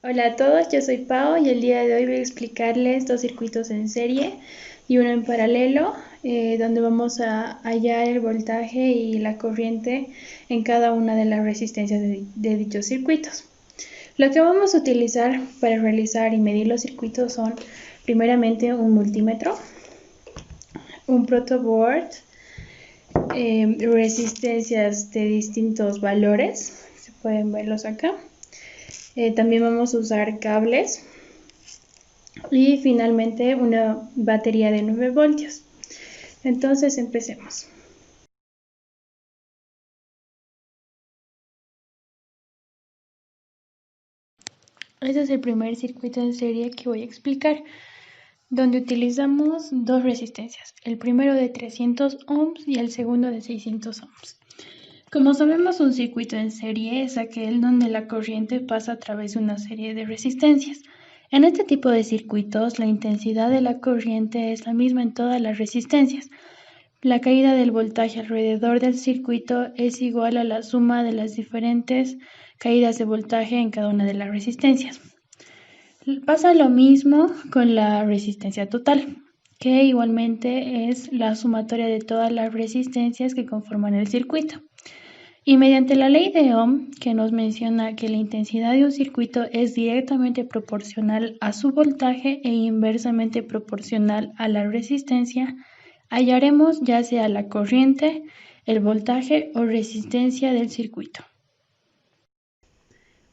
Hola a todos, yo soy Pau y el día de hoy voy a explicarles dos circuitos en serie y uno en paralelo, donde vamos a hallar el voltaje y la corriente en cada una de las resistencias de dichos circuitos. Lo que vamos a utilizar para realizar y medir los circuitos son primeramente un multímetro, un protoboard, resistencias de distintos valores, se pueden verlos acá. También vamos a usar cables y finalmente una batería de 9 voltios. Entonces empecemos. Este es el primer circuito en serie que voy a explicar, donde utilizamos dos resistencias, el primero de 300 ohms y el segundo de 600 ohms. Como sabemos, un circuito en serie es aquel donde la corriente pasa a través de una serie de resistencias. En este tipo de circuitos, la intensidad de la corriente es la misma en todas las resistencias. La caída del voltaje alrededor del circuito es igual a la suma de las diferentes caídas de voltaje en cada una de las resistencias. Pasa lo mismo con la resistencia total, que igualmente es la sumatoria de todas las resistencias que conforman el circuito. Y mediante la ley de Ohm, que nos menciona que la intensidad de un circuito es directamente proporcional a su voltaje e inversamente proporcional a la resistencia, hallaremos ya sea la corriente, el voltaje o resistencia del circuito.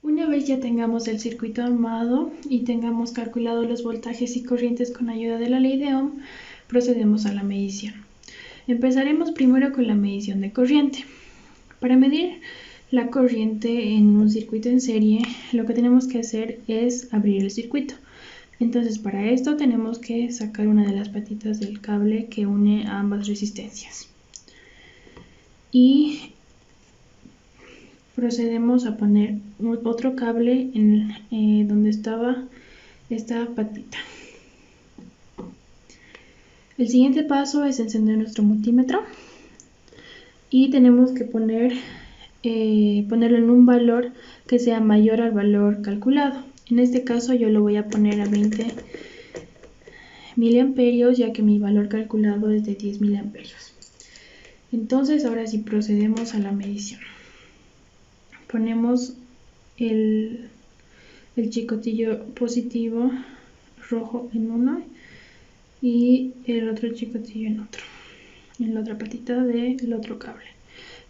Una vez ya tengamos el circuito armado y tengamos calculado los voltajes y corrientes con ayuda de la ley de Ohm, procedemos a la medición. Empezaremos primero con la medición de corriente. Para medir la corriente en un circuito en serie, lo que tenemos que hacer es abrir el circuito. Entonces, para esto tenemos que sacar una de las patitas del cable que une a ambas resistencias. Y procedemos a poner otro cable en donde estaba esta patita. El siguiente paso es encender nuestro multímetro y tenemos que ponerlo en un valor que sea mayor al valor calculado. En este caso yo lo voy a poner a 20 miliamperios, ya que mi valor calculado es de 10 miliamperios. Entonces ahora sí procedemos a la medición. Ponemos el chicotillo positivo rojo en uno y el otro chicotillo en otro, en la otra patita del otro cable.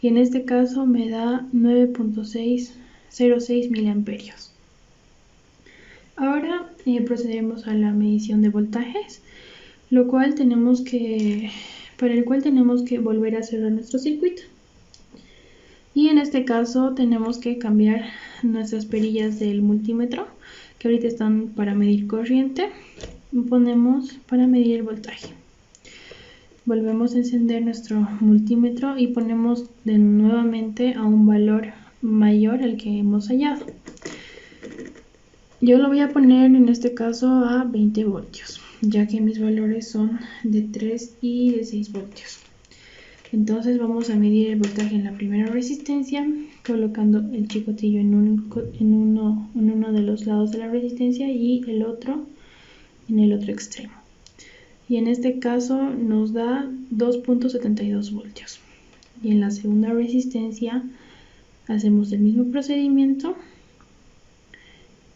Y en este caso me da 9.606 miliamperios. Ahora procedemos a la medición de voltajes, para el cual tenemos que volver a cerrar nuestro circuito. Y en este caso tenemos que cambiar nuestras perillas del multímetro, que ahorita están para medir corriente, ponemos para medir el voltaje. Volvemos a encender nuestro multímetro y ponemos nuevamente a un valor mayor al que hemos hallado. Yo lo voy a poner en este caso a 20 voltios, ya que mis valores son de 3 y de 6 voltios. Entonces vamos a medir el voltaje en la primera resistencia, colocando el chicotillo en uno de los lados de la resistencia y el otro en el otro extremo. Y en este caso nos da 2.72 voltios. Y en la segunda resistencia hacemos el mismo procedimiento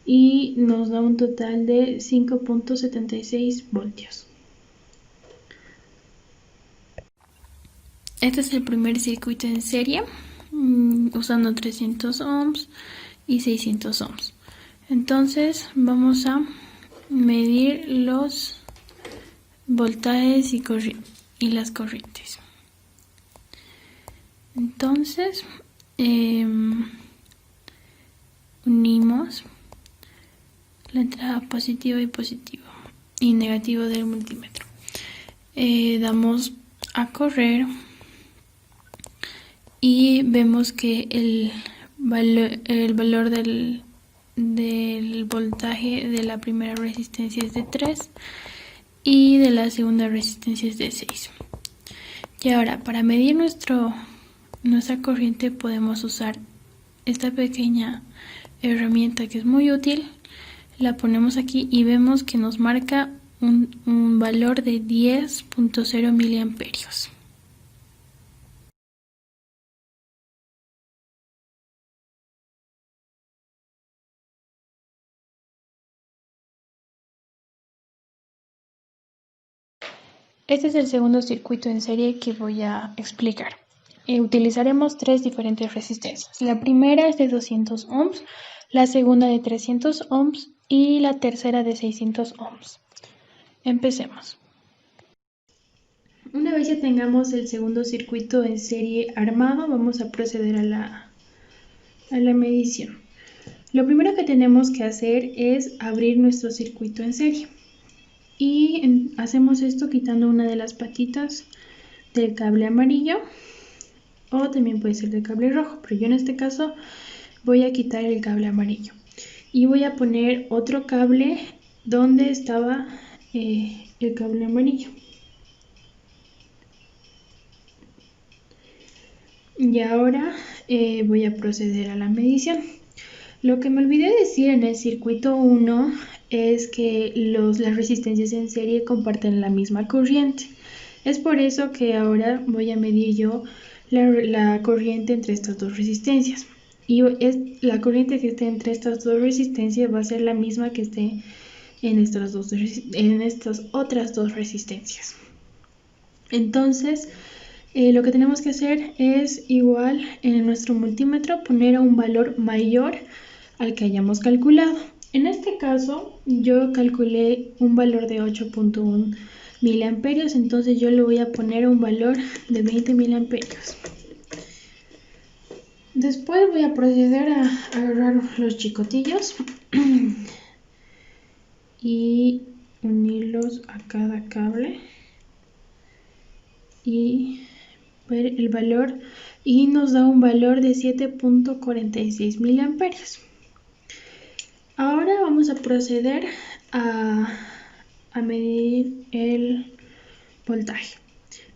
y nos da un total de 5.76 voltios. Este es el primer circuito en serie, usando 300 ohms y 600 ohms. Entonces vamos a medir los voltajes y las corrientes. Entonces unimos la entrada positiva y negativo del multímetro. Damos a correr y vemos que el valor del voltaje de la primera resistencia es de 3 y de la segunda resistencia es de 6. Y ahora, para medir nuestra corriente podemos usar esta pequeña herramienta que es muy útil, La ponemos aquí y vemos que nos marca un valor de 10.0 miliamperios. Este es el segundo circuito en serie que voy a explicar. Utilizaremos tres diferentes resistencias. La primera es de 200 ohms, la segunda de 300 ohms y la tercera de 600 ohms. Empecemos. Una vez ya tengamos el segundo circuito en serie armado, vamos a proceder a la medición. Lo primero que tenemos que hacer es abrir nuestro circuito en serie. Y hacemos esto quitando una de las patitas del cable amarillo, o también puede ser del cable rojo, pero yo en este caso voy a quitar el cable amarillo y voy a poner otro cable donde estaba el cable amarillo. Y ahora voy a proceder a la medición. Lo que me olvidé decir en el circuito 1 es que las resistencias en serie comparten la misma corriente. Es por eso que ahora voy a medir yo la corriente entre estas dos resistencias. Y la corriente que esté entre estas dos resistencias va a ser la misma que esté en estas otras dos resistencias. Entonces, lo que tenemos que hacer es igual en nuestro multímetro poner a un valor mayor al que hayamos calculado. En este caso yo calculé un valor de 8.1 miliamperios, entonces yo le voy a poner un valor de 20 miliamperios. Después voy a proceder a agarrar los chicotillos y unirlos a cada cable y ver el valor, y nos da un valor de 7.46 miliamperios. Ahora vamos a proceder a medir el voltaje.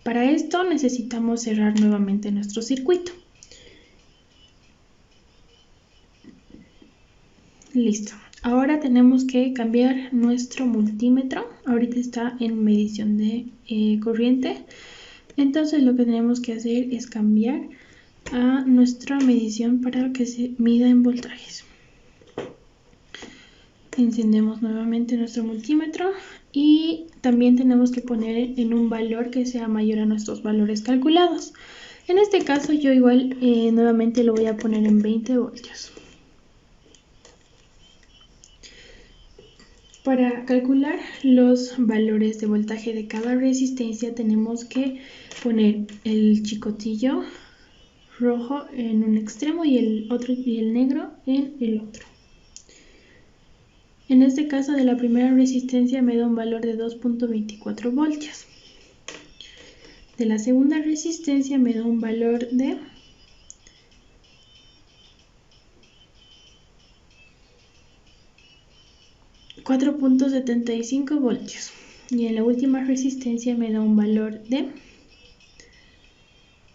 Para esto necesitamos cerrar nuevamente nuestro circuito. Listo. Ahora tenemos que cambiar nuestro multímetro. Ahorita está en medición de corriente. Entonces lo que tenemos que hacer es cambiar a nuestra medición para que se mida en voltajes. Encendemos nuevamente nuestro multímetro y también tenemos que poner en un valor que sea mayor a nuestros valores calculados. En este caso yo igual nuevamente lo voy a poner en 20 voltios. Para calcular los valores de voltaje de cada resistencia tenemos que poner el chicotillo rojo en un extremo y el negro en el otro. En este caso de la primera resistencia me da un valor de 2.24 voltios. De la segunda resistencia me da un valor de 4.75 voltios. Y en la última resistencia me da un valor de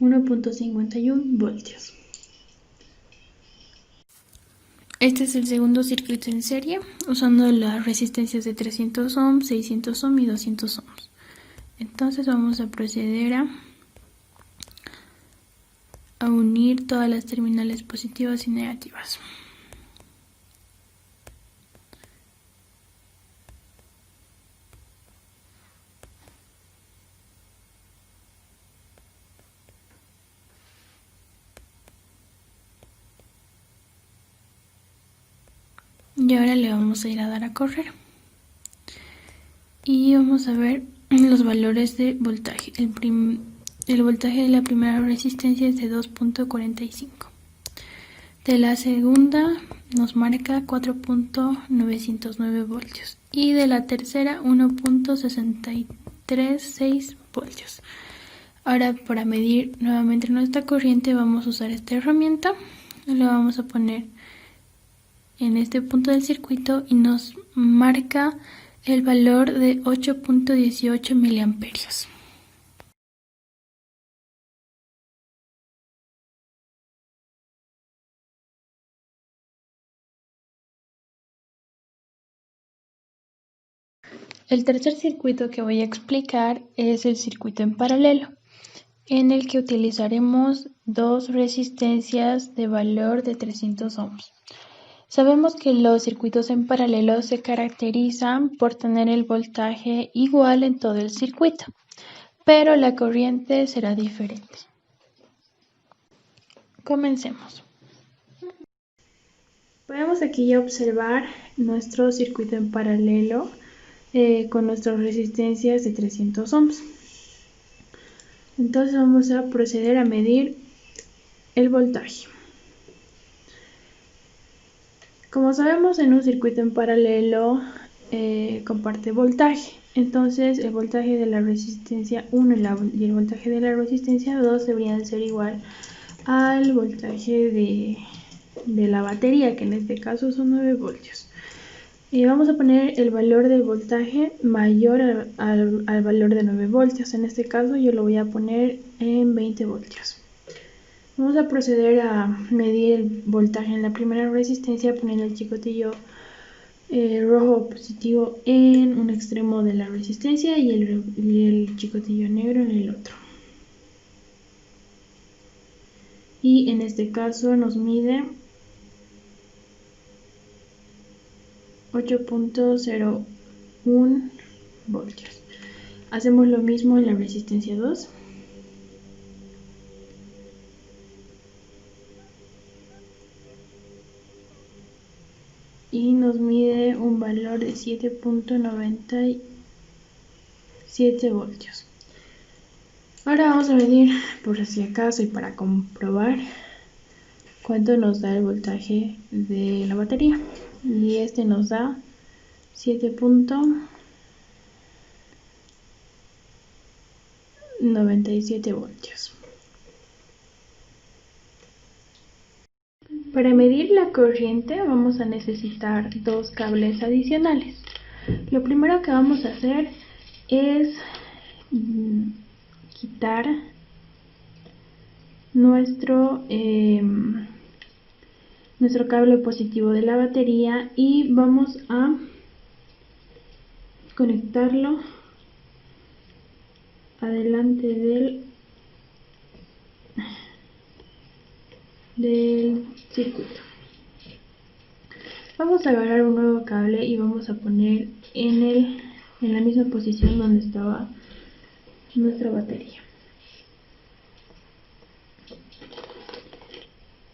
1.51 voltios. Este es el segundo circuito en serie, usando las resistencias de 300 ohms, 600 ohms y 200 ohms. Entonces vamos a proceder a unir todas las terminales positivas y negativas. Y ahora le vamos a ir a dar a correr. Y vamos a ver los valores de voltaje. El voltaje de la primera resistencia es de 2.45. De la segunda nos marca 4.909 voltios. Y de la tercera 1.636 voltios. Ahora para medir nuevamente nuestra corriente vamos a usar esta herramienta. Le vamos a poner en este punto del circuito y nos marca el valor de 8.18 miliamperios. El tercer circuito que voy a explicar es el circuito en paralelo, en el que utilizaremos dos resistencias de valor de 300 ohms. Sabemos que los circuitos en paralelo se caracterizan por tener el voltaje igual en todo el circuito, pero la corriente será diferente. Comencemos. Podemos aquí ya observar nuestro circuito en paralelo con nuestras resistencias de 300 ohms. Entonces vamos a proceder a medir el voltaje. Como sabemos, en un circuito en paralelo comparte voltaje. Entonces el voltaje de la resistencia 1 y el voltaje de la resistencia 2 deberían ser igual al voltaje de la batería, que en este caso son 9 voltios. Vamos a poner el valor del voltaje mayor al valor de 9 voltios. En este caso yo lo voy a poner en 20 voltios. Vamos a proceder a medir el voltaje en la primera resistencia poniendo el chicotillo rojo positivo en un extremo de la resistencia y el chicotillo negro en el otro. Y en este caso nos mide 8.01 voltios. Hacemos lo mismo en la resistencia 2. Y nos mide un valor de 7.97 voltios. Ahora vamos a medir por si acaso y para comprobar cuánto nos da el voltaje de la batería. Y este nos da 7.97 voltios. Para medir la corriente vamos a necesitar dos cables adicionales. Lo primero que vamos a hacer es quitar nuestro cable positivo de la batería y vamos a conectarlo adelante del circuito. Vamos a agarrar un nuevo cable y vamos a poner en la misma posición donde estaba nuestra batería.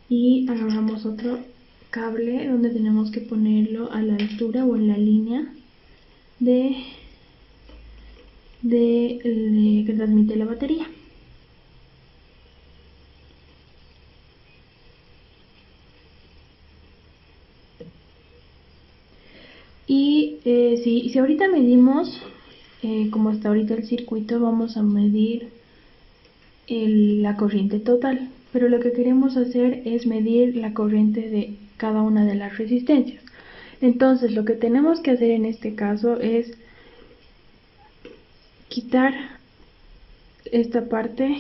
Y agarramos otro cable donde tenemos que ponerlo a la altura o en la línea que transmite la batería. Y si ahorita medimos como está ahorita el circuito, vamos a medir la corriente total, pero lo que queremos hacer es medir la corriente de cada una de las resistencias. Entonces lo que tenemos que hacer en este caso es quitar esta parte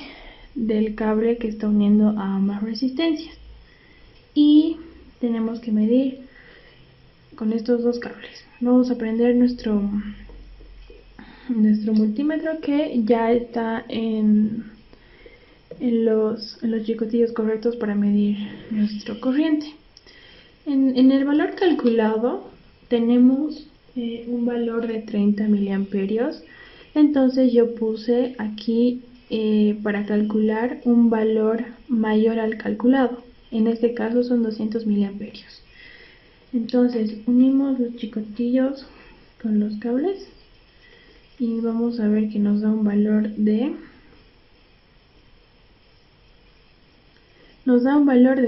del cable que está uniendo a ambas resistencias y tenemos que medir con estos dos cables. Vamos a prender nuestro multímetro, que ya está en los chicotillos correctos para medir nuestra corriente. En el valor calculado tenemos un valor de 30 miliamperios. Entonces yo puse aquí para calcular un valor mayor al calculado. En este caso son 200 miliamperios. Entonces unimos los chicotillos con los cables y vamos a ver que nos da un valor de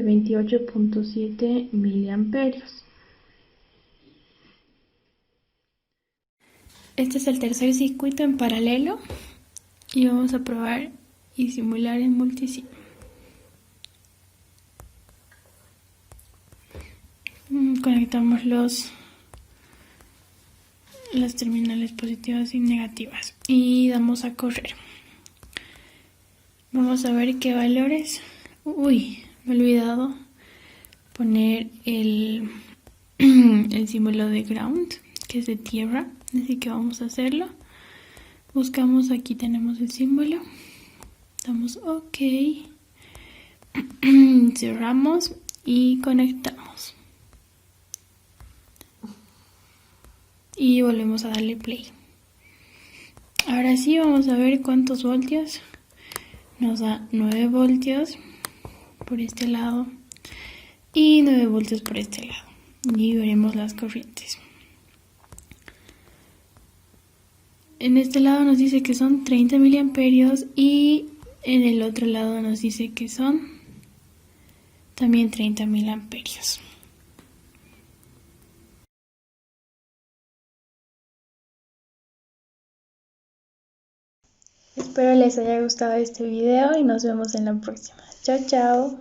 28.7 miliamperios. Este es el tercer circuito en paralelo y vamos a probar y simular en multisim. Conectamos las terminales positivas y negativas y damos a correr. Vamos a ver qué valores. Uy, me he olvidado poner el símbolo de ground, que es de tierra. Así que vamos a hacerlo. Buscamos, aquí tenemos el símbolo. Damos OK. Cerramos y conectamos. Y volvemos a darle play. Ahora sí vamos a ver cuántos voltios. Nos da 9 voltios por este lado y 9 voltios por este lado. Y veremos las corrientes. En este lado nos dice que son 30 miliamperios y en el otro lado nos dice que son también 30 miliamperios. Espero les haya gustado este video y nos vemos en la próxima. Chao, chao.